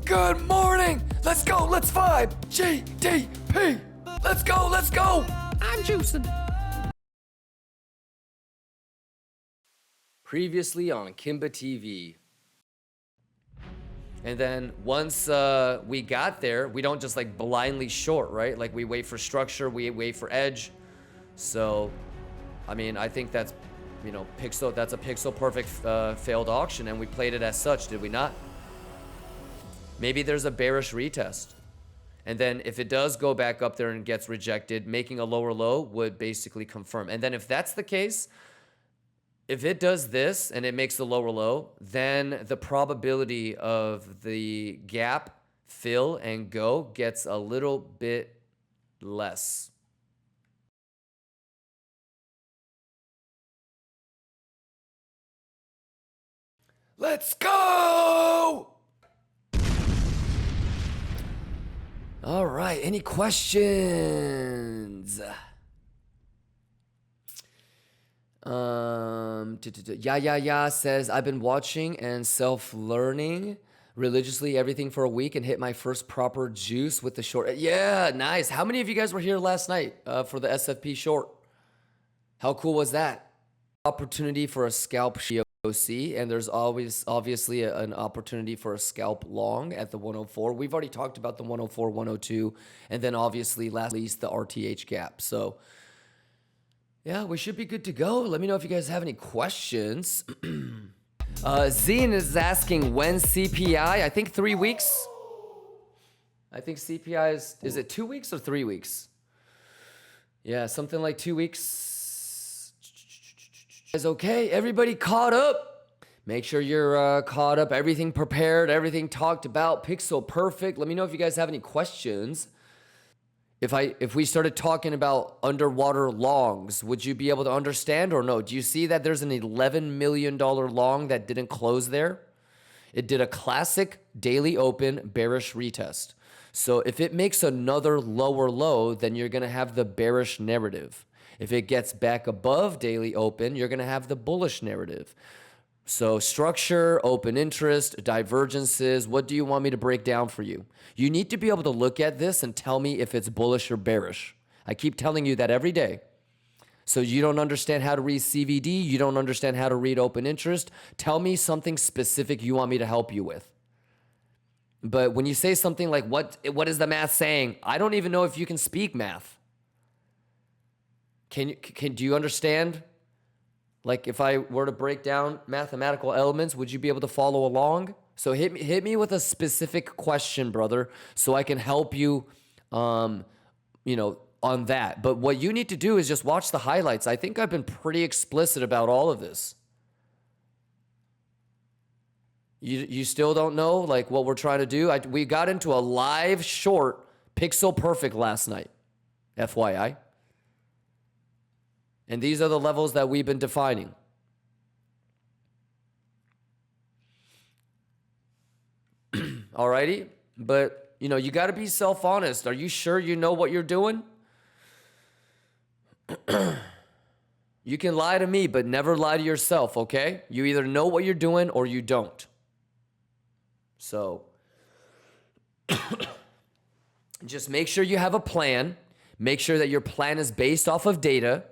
Good morning. Let's go. Let's vibe. GDP. Let's go. Let's go. I'm juicing. Previously on Kimba TV. And then once we got there, we don't just like blindly short, right? Like we wait for structure, we wait for edge. So, I mean, I think that's, you know, that's a pixel perfect failed auction, and we played it as such, did we not? Maybe there's a bearish retest. And then if it does go back up there and gets rejected, making a lower low would basically confirm. And then if that's the case, if it does this and it makes the lower low, then the probability of the gap fill and go gets a little bit less. Let's go! All right, any questions? Yeah says, I've been watching and self-learning religiously everything for a week and hit my first proper juice with the short. Yeah, nice. How many of you guys were here last night for the SFP short? How cool was that? Opportunity for a scalp OC, and there's always obviously an opportunity for a scalp long at the 104. We've already talked about the 104, 102, and then obviously last least the RTH gap. So yeah, we should be good to go. Let me know if you guys have any questions. Zine is asking when CPI. I think 3 weeks. I think CPI is it 2 weeks or 3 weeks? Yeah, something like 2 weeks. Is okay. Everybody caught up. Make sure you're caught up. Everything prepared. Everything talked about. Pixel perfect. Let me know if you guys have any questions. If we started talking about underwater longs, would you be able to understand or no? Do you see that there's an $11 million long that didn't close there? It did a classic daily open bearish retest. So if it makes another lower low, then you're going to have the bearish narrative. If it gets back above daily open, you're going to have the bullish narrative. So structure, open interest, divergences, what do you want me to break down for you? You need to be able to look at this and tell me if it's bullish or bearish. I keep telling you that every day. So you don't understand how to read CVD, you don't understand how to read open interest, tell me something specific you want me to help you with. But when you say something like, what is the math saying? I don't even know if you can speak math. Do you understand? Like if I were to break down mathematical elements, would you be able to follow along? So hit me with a specific question, brother, so I can help you, you know, on that. But what you need to do is just watch the highlights. I think I've been pretty explicit about all of this. You still don't know like what we're trying to do? We got into a live short pixel perfect last night, FYI. And these are the levels that we've been defining. Alrighty? But, you know, you got to be self-honest. Are you sure you know what you're doing? You can lie to me, but never lie to yourself, okay? You either know what you're doing or you don't. So, just make sure you have a plan. Make sure that your plan is based off of data.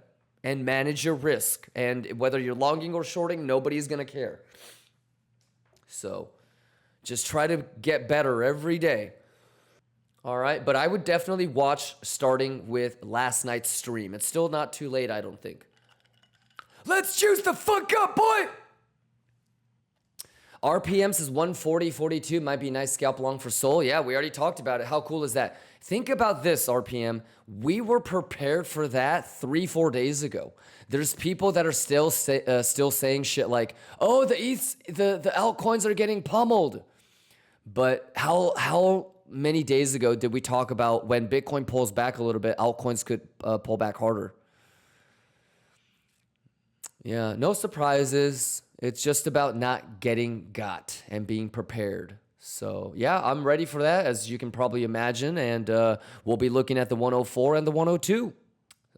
And manage your risk. And whether you're longing or shorting, nobody's going to care. So just try to get better every day. All right. But I would definitely watch starting with last night's stream. It's still not too late, I don't think. Let's juice the fuck up, boy. RPM says 140.42 might be a nice scalp long for Sol. Yeah, we already talked about it. How cool is that? Think about this, RPM. We were prepared for that 3-4 days ago. There's people that are still saying shit like, "Oh, the altcoins are getting pummeled." But how many days ago did we talk about when Bitcoin pulls back a little bit, altcoins could pull back harder? Yeah, no surprises. It's just about not getting got and being prepared. So yeah, I'm ready for that, as you can probably imagine. And we'll be looking at the 104 and the 102.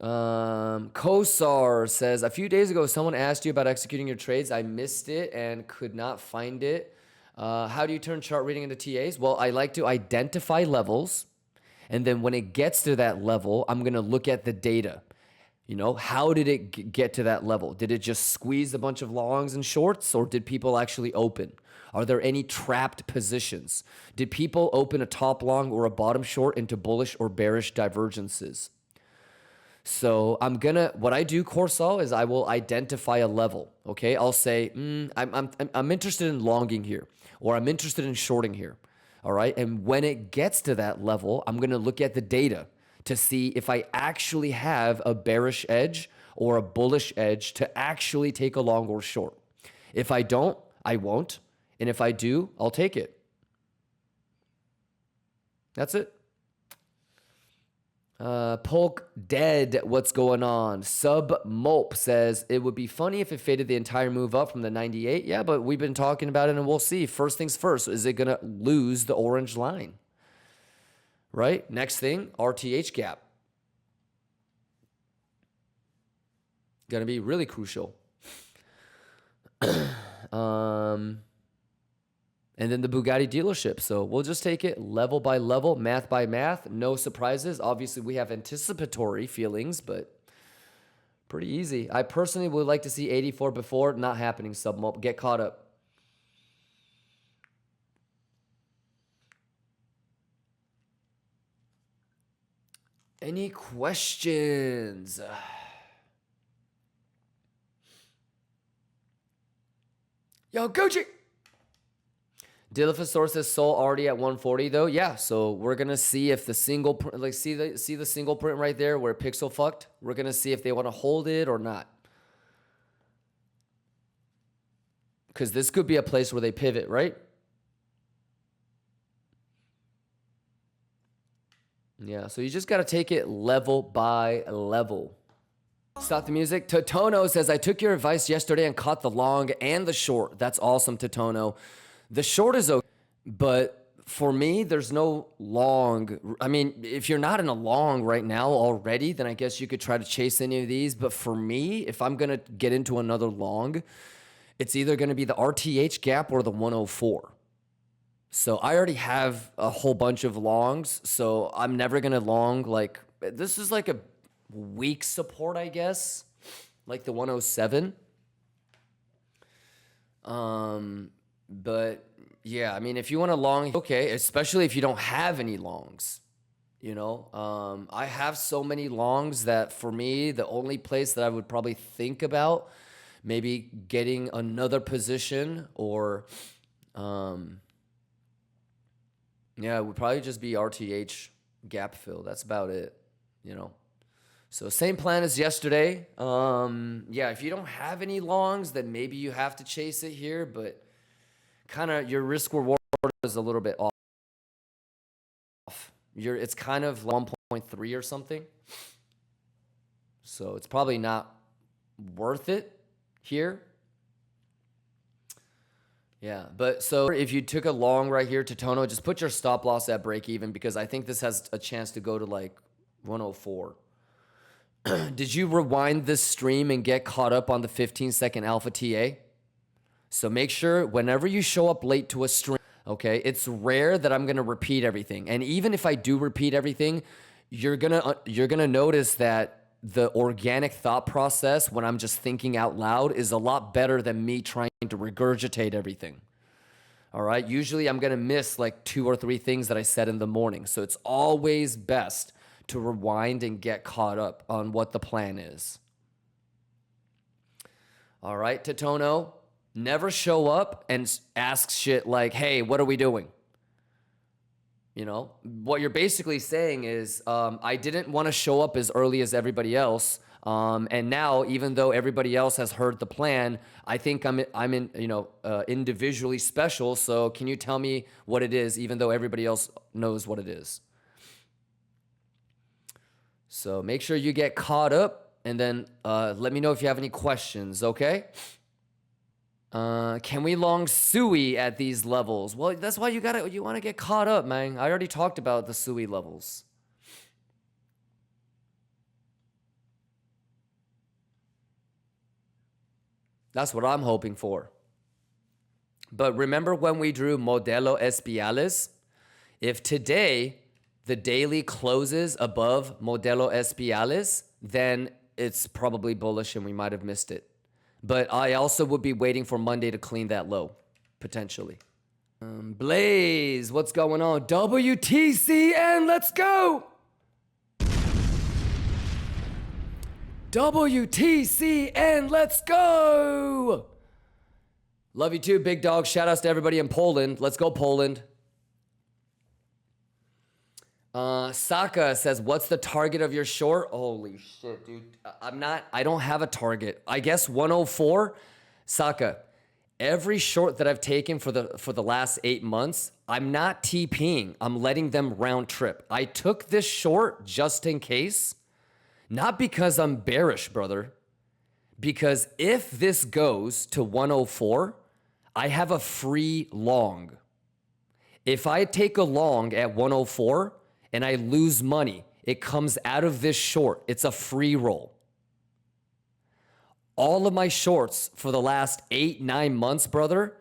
Kosar says, a few days ago, someone asked you about executing your trades. I missed it and could not find it. How do you turn chart reading into TAs? Well, I like to identify levels. And then when it gets to that level, I'm going to look at the data. You know, how did it get to that level? Did it just squeeze a bunch of longs and shorts, or did people actually open? Are there any trapped positions? Did people open a top long or a bottom short into bullish or bearish divergences? So what I do, Corsal, is I will identify a level. Okay, I'll say I'm interested in longing here, or I'm interested in shorting here. All right, and when it gets to that level, I'm gonna look at the data to see if I actually have a bearish edge or a bullish edge to actually take a long or short. If I don't, I won't, and if I do, I'll take it. That's it. Polk Dead, what's going on? Sub Mope says, it would be funny if it faded the entire move up from the 98. Yeah, but we've been talking about it and we'll see. First things first, is it going to lose the orange line? Right? Next thing, RTH gap. Going to be really crucial. And then the Bugatti dealership. So we'll just take it level by level, math by math. No surprises. Obviously, we have anticipatory feelings, but pretty easy. I personally would like to see 84 before. Not happening, Submob. Get caught up. Any questions? Yo, Gucci! Dilophosaurus says Sol already at 140 though. Yeah, so we're gonna see if the single print, like see the single print right there where Pixel fucked. We're gonna see if they want to hold it or not. Because this could be a place where they pivot, right? Yeah, so you just gotta take it level by level. Stop the music. Totono says, I took your advice yesterday and caught the long and the short. That's awesome, Totono. The short is okay, but for me, there's no long. I mean, if you're not in a long right now already, then I guess you could try to chase any of these. But for me, if I'm going to get into another long, it's either going to be the RTH gap or the 104. So I already have a whole bunch of longs, so I'm never going to long. Like, this is like a weak support, I guess, like the 107. But yeah, I mean, if you want to long, okay, especially if you don't have any longs, you know, I have so many longs that for me, the only place that I would probably think about maybe getting another position or, yeah, it would probably just be RTH gap fill. That's about it, you know. So same plan as yesterday. Yeah, if you don't have any longs, then maybe you have to chase it here, but kind of your risk reward is a little bit off. It's kind of 1.3 or something. So it's probably not worth it here. Yeah, but so if you took a long right here to Tono, just put your stop loss at break even because I think this has a chance to go to like 104. Did you rewind this stream and get caught up on the 15-second alpha TA? So make sure whenever you show up late to a stream, okay, it's rare that I'm going to repeat everything. And even if I do repeat everything, you're going to notice that the organic thought process when I'm just thinking out loud is a lot better than me trying to regurgitate everything. All right? Usually I'm going to miss like 2 or 3 things that I said in the morning. So it's always best to rewind and get caught up on what the plan is. All right, Totono. Never show up and ask shit like, hey, what are we doing? You know, what you're basically saying is, I didn't want to show up as early as everybody else. And now, even though everybody else has heard the plan, I think I'm in, you know, individually special. So can you tell me what it is, even though everybody else knows what it is? So make sure you get caught up and then let me know if you have any questions, okay? Can we long Sui at these levels? Well, that's why you want to get caught up, man. I already talked about the Sui levels. That's what I'm hoping for. But remember when we drew Modelo Espiales? If today the daily closes above Modelo Espiales, then it's probably bullish and we might have missed it. But I also would be waiting for Monday to clean that low, potentially. Blaze, what's going on? WTCN, let's go! WTCN, let's go! Love you too, big dog. Shout outs to everybody in Poland. Let's go, Poland. Saka says, what's the target of your short? Holy shit, dude. I don't have a target. I guess 104. Saka, every short that I've taken for the last 8 months, I'm not TPing. I'm letting them round trip. I took this short just in case, not because I'm bearish, brother. Because if this goes to 104, I have a free long. If I take a long at 104 and I lose money, it comes out of this short. It's a free roll. All of my shorts for the last 8-9 months, brother,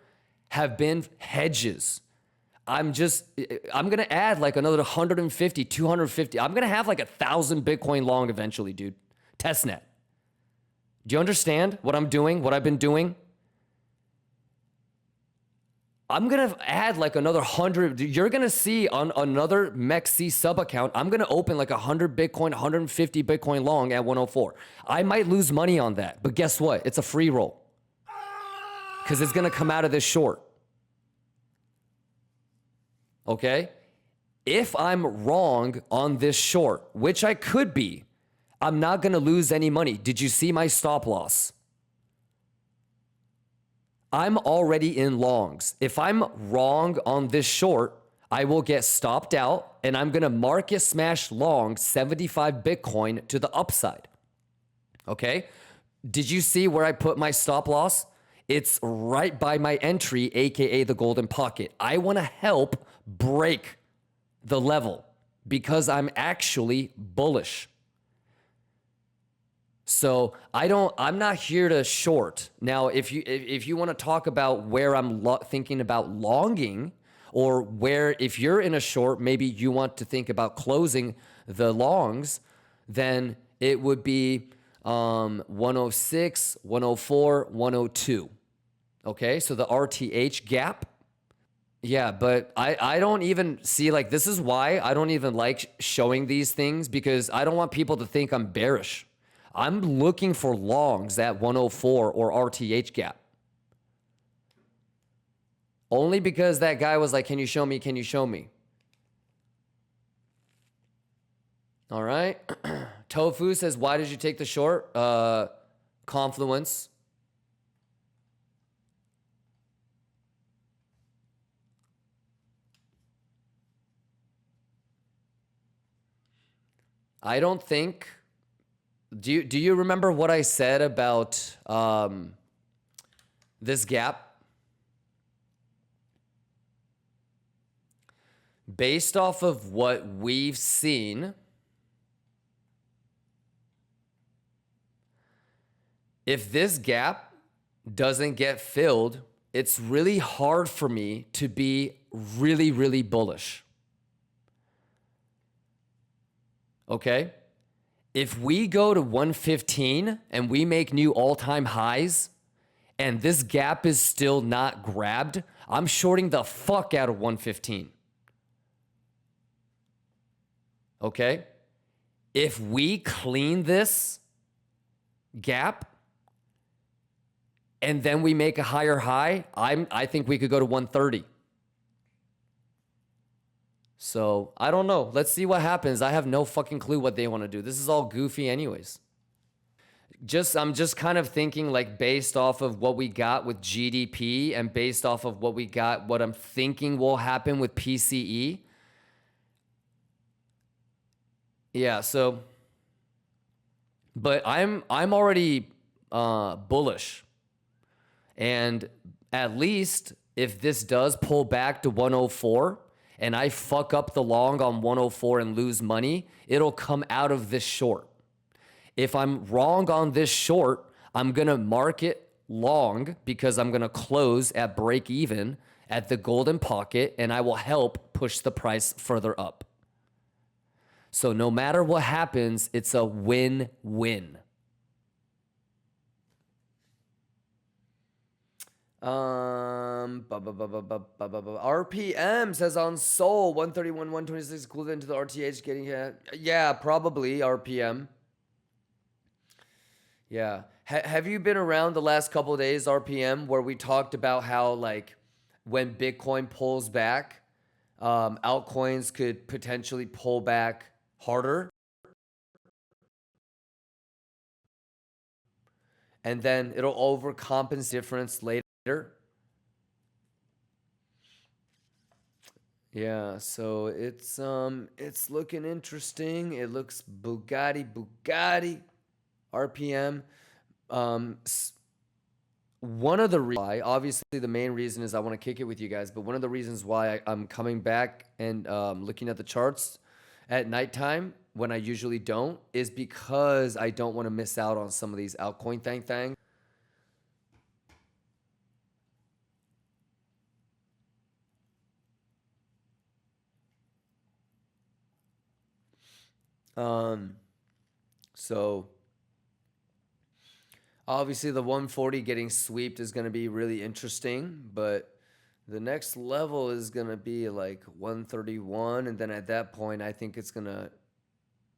have been hedges. I'm going to add like another 150, 250. I'm going to have like 1,000 Bitcoin long eventually, dude. Testnet. Do you understand what I'm doing, what I've been doing? I'm going to add like another 100. You're going to see on another MEXC sub account, I'm going to open like 100 Bitcoin, 150 Bitcoin long at 104. I might lose money on that, but guess what? It's a free roll because it's going to come out of this short. Okay? If I'm wrong on this short, which I could be, I'm not going to lose any money. Did you see my stop loss? I'm already in longs. If I'm wrong on this short, I will get stopped out and I'm going to market smash long 75 Bitcoin to the upside. Okay? Did you see where I put my stop loss? It's right by my entry, AKA the golden pocket. I want to help break the level because I'm actually bullish. So I'm not here to short. Now, if you want to talk about where I'm thinking about longing, or where if you're in a short, maybe you want to think about closing the longs, then it would be 106, 104, 102. Okay, so the RTH gap. Yeah, but I don't even see, like, this is why I don't even like showing these things, because I don't want people to think I'm bearish. I'm looking for longs at 104 or RTH gap. Only because that guy was like, can you show me? Can you show me? All right. Tofu says, why did you take the short? Confluence. I don't think... Do you remember what I said about this gap? Based off of what we've seen, if this gap doesn't get filled, it's really hard for me to be really, really bullish. Okay? If we go to 115 and we make new all-time highs and this gap is still not grabbed, I'm shorting the fuck out of 115. Okay? If we clean this gap and then we make a higher high, I think we could go to 130. So, I don't know. Let's see what happens. I have no fucking clue what they want to do. This is all goofy anyways. I'm just kind of thinking, like, based off of what we got with GDP and based off of what I'm thinking will happen with PCE. Yeah, so, but I'm already bullish. And at least if this does pull back to 104, and I fuck up the long on 104 and lose money, it'll come out of this short. If I'm wrong on this short, I'm going to mark it long because I'm going to close at break even at the golden pocket, and I will help push the price further up. So no matter what happens, it's a win-win. RPM says on Sol 131, 126 equivalent to the RTH getting hit. Yeah, probably RPM. Yeah. Have you been around the last couple of days, RPM, where we talked about how like when Bitcoin pulls back, altcoins could potentially pull back harder? And then it'll overcompensate difference later. Yeah, so it's looking interesting. It looks Bugatti, RPM. One of the reasons, obviously the main reason is I want to kick it with you guys, but one of the reasons why I'm coming back and looking at the charts at nighttime when I usually don't is because I don't want to miss out on some of these altcoin things. So obviously the 140 getting sweeped is going to be really interesting, but the next level is going to be like 131. And then at that point, I think it's going to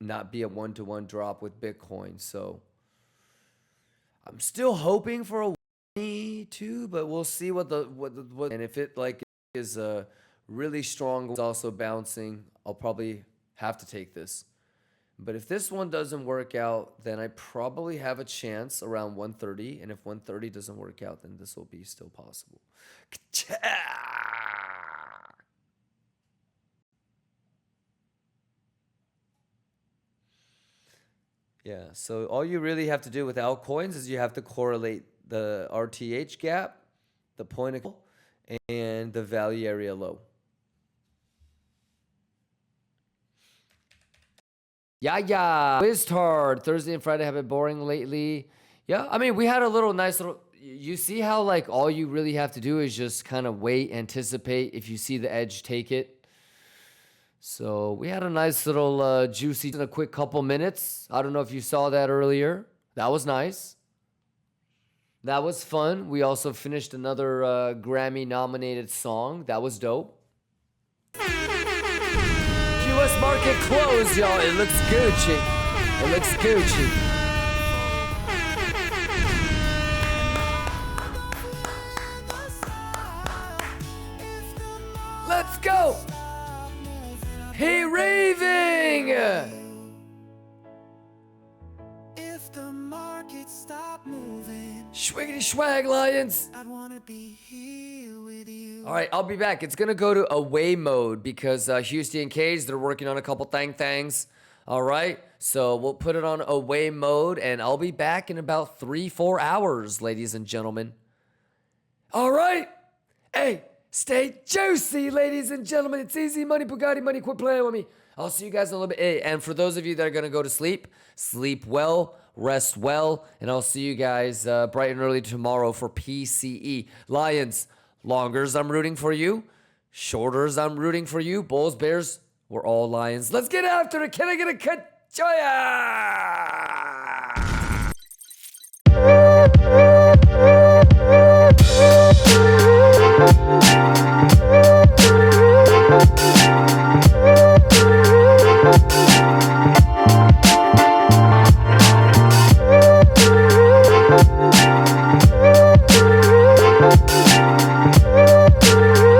not be a one-to-one drop with Bitcoin. So I'm still hoping for a 122, but we'll see what and if it like is a really strong, it's also bouncing, I'll probably have to take this. But if this one doesn't work out, then I probably have a chance around 130. And if 130 doesn't work out, then this will be still possible. Yeah, so all you really have to do with altcoins is you have to correlate the RTH gap, the point of and the value area low. Yeah. Wizard, Thursday and Friday have been boring lately. Yeah, I mean, we had a nice little, you see how like all you really have to do is just kind of wait, anticipate. If you see the edge, take it. So we had a nice little juicy in a quick couple minutes. I don't know if you saw that earlier. That was nice. That was fun. We also finished another Grammy nominated song. That was dope. US market closed, y'all. It looks Gucci. It looks Gucci. Let's go. Hey, raving. If the market stopped moving, Schwiggity swag, Lions. I'd wanna be here with you. All right, I'll be back. It's gonna go to away mode because Houston and Cage, they're working on a couple things. All right, so we'll put it on away mode, and I'll be back in about 3-4 hours, ladies and gentlemen. All right, hey, stay juicy, ladies and gentlemen. It's easy money, Bugatti money. Quit playing with me. I'll see you guys in a little bit. Hey, and for those of you that are gonna go to sleep, sleep well. Rest well, and I'll see you guys bright and early tomorrow for PCE. Lions, longers, I'm rooting for you. Shorters, I'm rooting for you. Bulls, Bears, we're all Lions. Let's get after it. Can I get a cut? Joya!